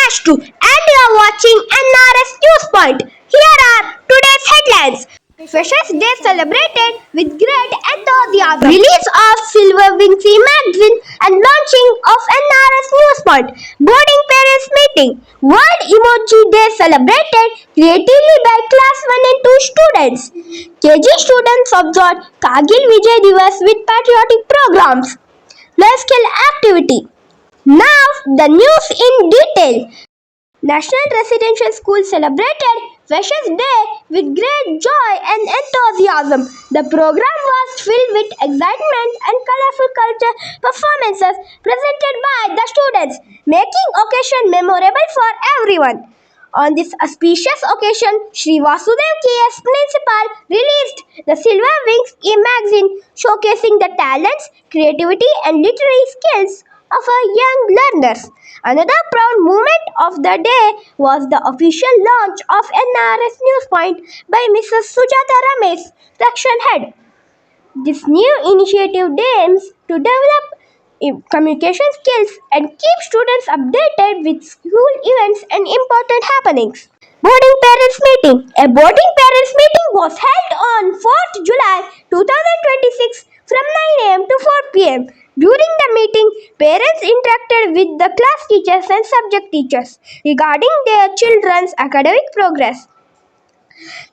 Ashtu and you are watching NRS News Point. Here are today's headlines. Freshers Day celebrated with great enthusiasm. Release of Silver Wings magazine and launching of NRS News Point. Boarding parents meeting. World Emoji Day celebrated creatively by class 1 and 2 students. KG students observed Kargil Vijay Divas with patriotic programs. Life skill activity. Now the news in detail. National Residential School celebrated Freshers Day with great joy and enthusiasm. The program was filled with excitement and colorful culture performances presented by the students, making occasion memorable for everyone. On this auspicious occasion, Sri Vasudev KS Principal released the Silver Wings e-magazine showcasing the talents, creativity and literary skills of our young learners. Another proud moment of the day was the official launch of NRS News Point by Mrs. Sujata Ramesh, section head. This new initiative aims to develop communication skills and keep students updated with school events and important happenings. Boarding Parents Meeting. A boarding parents meeting was held on 4th July 2026 from 9 am to 4 pm. During the meeting, parents interacted with the class teachers and subject teachers regarding their children's academic progress.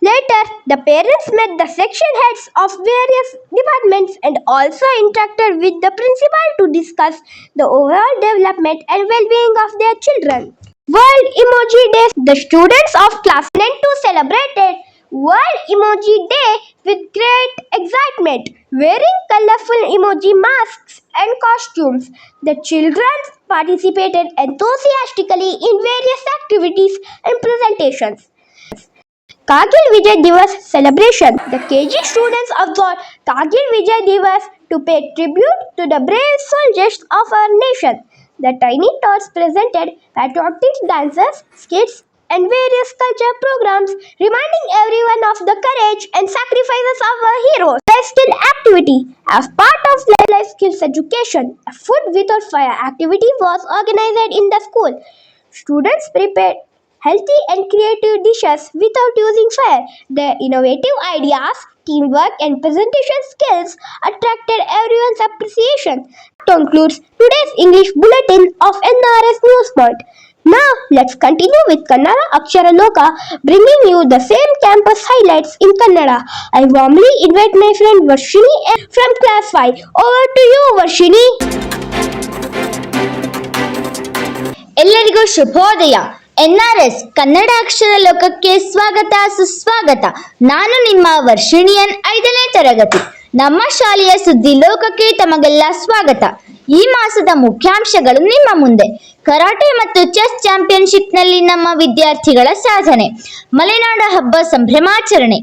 Later, the parents met the section heads of various departments and also interacted with the principal to discuss the overall development and well-being of their children. World Emoji Day. The students of class 1 and 2 celebrated World Emoji Day with great excitement, wearing colorful emoji masks and costumes. The children participated enthusiastically in various activities and presentations. Kargil Vijay Divas celebration. The KG students observed Kargil Vijay Divas to pay tribute to the brave soldiers of our nation. The tiny tots presented patriotic dances, skits, and various culture programs, reminding everyone of the courage and sacrifices of our heroes. Life skill activity. As part of life skills education, a food without fire activity was organized in the school. Students prepared healthy and creative dishes without using fire. Their innovative ideas, teamwork, and presentation skills attracted everyone's appreciation. That concludes today's English bulletin of NRS News Point. Now, let's continue with Kannada Akshara Loka, bringing you the same campus highlights in Kannada. I warmly invite my friend Varshini from class 5. Over to you, Varshini. ಎಲ್ಲರಿಗೂ ಶುಭೋದಯ. NRS Kannada ಅಕ್ಷರ ಲೋಕಕ್ಕೆ ಸ್ವಾಗತ ಸುಸ್ವಾಗತ. ನಾನು ನಿಮ್ಮ ವರ್ಷಿಣಿಯನ್ 5ನೇ ತರಗತಿ. ನಮ್ಮ ಶಾಲೆಯ ಸುದ್ದಿ ಲೋಕಕ್ಕೆ ತಮಗೆಲ್ಲ ಸ್ವಾಗತ. ಈ ಮಾಸದ ಮುಖ್ಯಾಂಶಗಳು ನಿಮ್ಮ ಮುಂದೆ. ಕರಾಟೆ ಮತ್ತು ಚೆಸ್ ಚಾಂಪಿಯನ್ಶಿಪ್ನಲ್ಲಿ ನಮ್ಮ ವಿದ್ಯಾರ್ಥಿಗಳ ಸಾಧನೆ, ಮಲೆನಾಡ ಹಬ್ಬ ಸಂಭ್ರಮಾಚರಣೆ,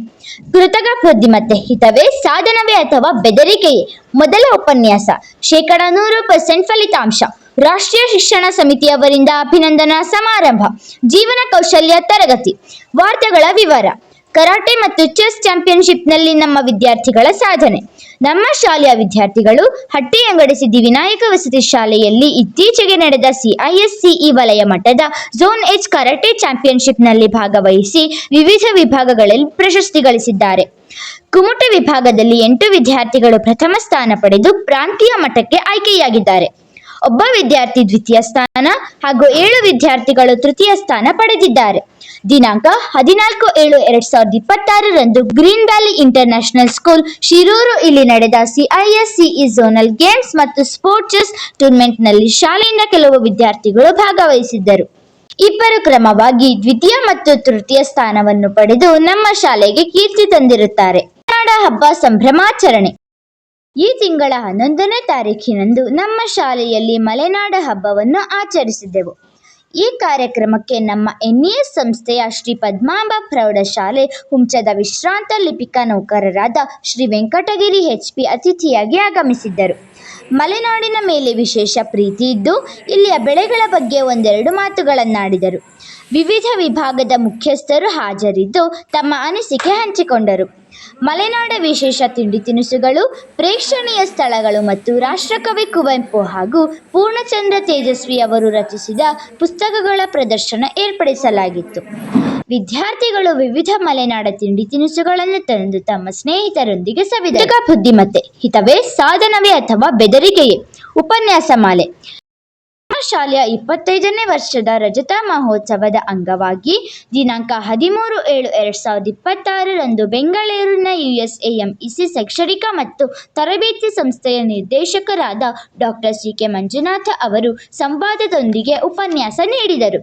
ಕೃತಕ ಬುದ್ಧಿಮತ್ತೆ ಹಿತವೇ ಸಾಧನವೇ ಅಥವಾ ಬೆದರಿಕೆಯೇ, ಮೊದಲ ಉಪನ್ಯಾಸ, 100% ಫಲಿತಾಂಶ, ರಾಷ್ಟ್ರೀಯ ಶಿಕ್ಷಣ ಸಮಿತಿಯವರಿಂದ ಅಭಿನಂದನಾ ಸಮಾರಂಭ, ಜೀವನ ಕೌಶಲ್ಯ ತರಗತಿ. ವಾರ್ತೆಗಳ ವಿವರ. ಕರಾಟೆ ಮತ್ತು ಚೆಸ್ ಚಾಂಪಿಯನ್ಶಿಪ್ನಲ್ಲಿ ನಮ್ಮ ವಿದ್ಯಾರ್ಥಿಗಳ ಸಾಧನೆ. ನಮ್ಮ ಶಾಲೆಯ ವಿದ್ಯಾರ್ಥಿಗಳು ಹಟ್ಟಿಯಂಗಡಿ ಸಿದ್ಧಿವಿನಾಯಕ ವಸತಿ ಶಾಲೆಯಲ್ಲಿ ಇತ್ತೀಚೆಗೆ ನಡೆದ CISCE ವಲಯ ಮಟ್ಟದ ಝೋನ್ H ಕರಾಟೆ ಚಾಂಪಿಯನ್ಶಿಪ್ನಲ್ಲಿ ಭಾಗವಹಿಸಿ ವಿವಿಧ ವಿಭಾಗಗಳಲ್ಲಿ ಪ್ರಶಸ್ತಿ ಗಳಿಸಿದ್ದಾರೆ. ಕುಮುಟೆ ವಿಭಾಗದಲ್ಲಿ 8 ವಿದ್ಯಾರ್ಥಿಗಳು ಪ್ರಥಮ ಸ್ಥಾನ ಪಡೆದು ಪ್ರಾಂತೀಯ ಮಟ್ಟಕ್ಕೆ ಆಯ್ಕೆಯಾಗಿದ್ದಾರೆ. ಒಬ್ಬ ವಿದ್ಯಾರ್ಥಿ ದ್ವಿತೀಯ ಸ್ಥಾನ ಹಾಗೂ 7 ವಿದ್ಯಾರ್ಥಿಗಳು ತೃತೀಯ ಸ್ಥಾನ ಪಡೆದಿದ್ದಾರೆ. ದಿನಾಂಕ 14/7/2026 green valley international school Shiroor ಇಲ್ಲಿ ನಡೆದ CISCE ಝೋನಲ್ ಗೇಮ್ಸ್ ಮತ್ತು ಸ್ಪೋರ್ಟ್ಸ್ ಟೂರ್ನಮೆಂಟ್ನಲ್ಲಿ ಶಾಲೆಯಿಂದ ಕೆಲವು ವಿದ್ಯಾರ್ಥಿಗಳು ಭಾಗವಹಿಸಿದ್ದರು. ಇಬ್ಬರು ಕ್ರಮವಾಗಿ ದ್ವಿತೀಯ ಮತ್ತು ತೃತೀಯ ಸ್ಥಾನವನ್ನು ಪಡೆದು ನಮ್ಮ ಶಾಲೆಗೆ ಕೀರ್ತಿ ತಂದಿರುತ್ತಾರೆ. ಕನ್ನಡ ಹಬ್ಬ ಸಂಭ್ರಮಾಚರಣೆ. ಈ ತಿಂಗಳ 11ನೇ ತಾರೀಖಿನಂದು ನಮ್ಮ ಶಾಲೆಯಲ್ಲಿ ಮಲೆನಾಡ ಹಬ್ಬವನ್ನು ಆಚರಿಸಿದೆವು. ಈ ಕಾರ್ಯಕ್ರಮಕ್ಕೆ ನಮ್ಮ NES ಸಂಸ್ಥೆಯ ಶ್ರೀ ಪದ್ಮಾಂಬ ಪ್ರೌಢಶಾಲೆ ಹುಂಚದ ವಿಶ್ರಾಂತ ಲಿಪಿಕಾ ನೌಕರರಾದ ಶ್ರೀ ವೆಂಕಟಗಿರಿ HP ಅತಿಥಿಯಾಗಿ ಆಗಮಿಸಿದ್ದರು. ಮಲೆನಾಡಿನ ಮೇಲೆ ವಿಶೇಷ ಪ್ರೀತಿ ಇದ್ದು ಇಲ್ಲಿಯ ಬೆಳೆಗಳ ಬಗ್ಗೆ ಒಂದೆರಡು ಮಾತುಗಳನ್ನಾಡಿದರು. ವಿವಿಧ ವಿಭಾಗದ ಮುಖ್ಯಸ್ಥರು ಹಾಜರಿದ್ದು ತಮ್ಮ ಅನಿಸಿಕೆ ಹಂಚಿಕೊಂಡರು. ಮಲೆನಾಡ ವಿಶೇಷ ತಿಂಡಿ ತಿನಿಸುಗಳು, ಪ್ರೇಕ್ಷಣೀಯ ಸ್ಥಳಗಳು ಮತ್ತು ರಾಷ್ಟ್ರಕವಿ ಕುವೆಂಪು ಹಾಗೂ ಪೂರ್ಣಚಂದ್ರ ತೇಜಸ್ವಿ ಅವರು ರಚಿಸಿದ ಪುಸ್ತಕಗಳ ಪ್ರದರ್ಶನ ಏರ್ಪಡಿಸಲಾಗಿತ್ತು. ವಿದ್ಯಾರ್ಥಿಗಳು ವಿವಿಧ ಮಲೆನಾಡ ತಿಂಡಿ ತಿನಿಸುಗಳನ್ನು ತಂದು ತಮ್ಮ ಸ್ನೇಹಿತರೊಂದಿಗೆ ಸವಿದರು. ಬುದ್ಧಿಮತ್ತೆ, ಹಿತವೇ ಸಾಧನವೇ ಅಥವಾ ಬೆದರಿಕೆಯೇ? ಉಪನ್ಯಾಸ ಮಾಲೆ. ನಮ್ಮ ಶಾಲೆಯ 25ನೇ ವರ್ಷದ ರಜತ ಮಹೋತ್ಸವದ ಅಂಗವಾಗಿ ದಿನಾಂಕ 13/7/2026 ಬೆಂಗಳೂರಿನ USAMEC ಶೈಕ್ಷಣಿಕ ಮತ್ತು ತರಬೇತಿ ಸಂಸ್ಥೆಯ ನಿರ್ದೇಶಕರಾದ ಡಾಕ್ಟರ್ CK ಮಂಜುನಾಥ ಅವರು ಸಂವಾದದೊಂದಿಗೆ ಉಪನ್ಯಾಸ ನೀಡಿದರು.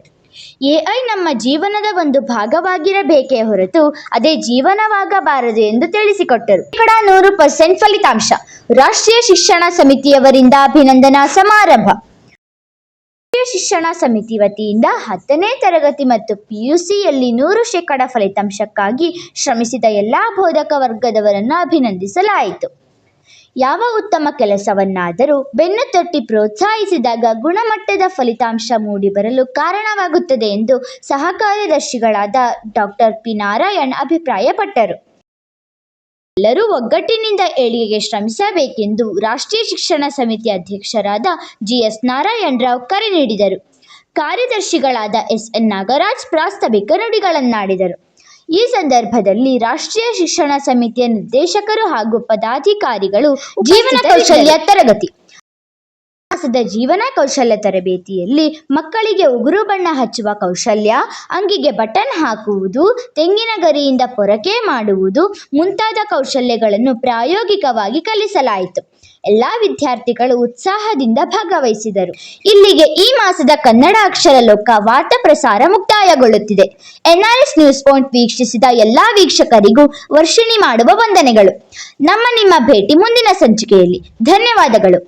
AI ನಮ್ಮ ಜೀವನದ ಒಂದು ಭಾಗವಾಗಿರಬೇಕೇ ಹೊರತು ಅದೇ ಜೀವನವಾಗಬಾರದು ಎಂದು ತಿಳಿಸಿಕೊಟ್ಟರು. 100% ಫಲಿತಾಂಶ. ರಾಷ್ಟ್ರೀಯ ಶಿಕ್ಷಣ ಸಮಿತಿಯವರಿಂದ ಅಭಿನಂದನಾ ಸಮಾರಂಭ. ರಾಷ್ಟ್ರೀಯ ಶಿಕ್ಷಣ ಸಮಿತಿ ವತಿಯಿಂದ 10ನೇ ತರಗತಿ ಮತ್ತು PUCಯಲ್ಲಿ 100% ಫಲಿತಾಂಶಕ್ಕಾಗಿ ಶ್ರಮಿಸಿದ ಎಲ್ಲಾ ಬೋಧಕ ವರ್ಗದವರನ್ನು ಅಭಿನಂದಿಸಲಾಯಿತು. ಯಾವ ಉತ್ತಮ ಕೆಲಸವನ್ನಾದರೂ ಬೆನ್ನು ತಟ್ಟಿ ಪ್ರೋತ್ಸಾಹಿಸಿದಾಗ ಗುಣಮಟ್ಟದ ಫಲಿತಾಂಶ ಮೂಡಿಬರಲು ಕಾರಣವಾಗುತ್ತದೆ ಎಂದು ಸಹ ಕಾರ್ಯದರ್ಶಿಗಳಾದ ಡಾಕ್ಟರ್ P. ನಾರಾಯಣ್ ಅಭಿಪ್ರಾಯಪಟ್ಟರು. ಎಲ್ಲರೂ ಒಗ್ಗಟ್ಟಿನಿಂದ ಏಳಿಗೆಗೆ ಶ್ರಮಿಸಬೇಕೆಂದು ರಾಷ್ಟ್ರೀಯ ಶಿಕ್ಷಣ ಸಮಿತಿ ಅಧ್ಯಕ್ಷರಾದ GS ನಾರಾಯಣ್ ರಾವ್ ಕರೆ ನೀಡಿದರು. ಕಾರ್ಯದರ್ಶಿಗಳಾದ SN ನಾಗರಾಜ್ ಪ್ರಾಸ್ತಾವಿಕ ನುಡಿಗಳನ್ನಾಡಿದರು. ಈ ಸಂದರ್ಭದಲ್ಲಿ ರಾಷ್ಟ್ರೀಯ ಶಿಕ್ಷಣ ಸಮಿತಿಯ ನಿರ್ದೇಶಕರು ಹಾಗೂ ಪದಾಧಿಕಾರಿಗಳು ಜೀವನ ಕೌಶಲ್ಯ ತರಗತಿ ಮಾಸದ ಜೀವನ ಕೌಶಲ್ಯ ತರಬೇತಿಯಲ್ಲಿ ಮಕ್ಕಳಿಗೆ ಉಗುರು ಬಣ್ಣ ಹಚ್ಚುವ ಕೌಶಲ್ಯ, ಅಂಗಿಗೆ ಬಟನ್ ಹಾಕುವುದು, ತೆಂಗಿನ ಗರಿಯಿಂದ ಪೊರಕೆ ಮಾಡುವುದು ಮುಂತಾದ ಕೌಶಲ್ಯಗಳನ್ನು ಪ್ರಾಯೋಗಿಕವಾಗಿ ಕಲಿಸಲಾಯಿತು. ಎಲ್ಲ ವಿದ್ಯಾರ್ಥಿಗಳು ಉತ್ಸಾಹದಿಂದ ಭಾಗವಹಿಸಿದರು. ಇಲ್ಲಿಗೆ ಈ ಮಾಸದ ಕನ್ನಡ ಅಕ್ಷರ ಲೋಕ ವಾರ್ತಾ ಪ್ರಸಾರ ಮುಕ್ತಾಯಗೊಳ್ಳುತ್ತಿದೆ. NRS ನ್ಯೂಸ್ ಪಾಯಿಂಟ್ ವೀಕ್ಷಿಸಿದ ಎಲ್ಲಾ ವೀಕ್ಷಕರಿಗೂ ವರ್ಷಿಣಿ ಮಾಡುವ ವಂದನೆಗಳು. ನಿಮ್ಮ ಭೇಟಿ ಮುಂದಿನ ಸಂಚಿಕೆಯಲ್ಲಿ. ಧನ್ಯವಾದಗಳು.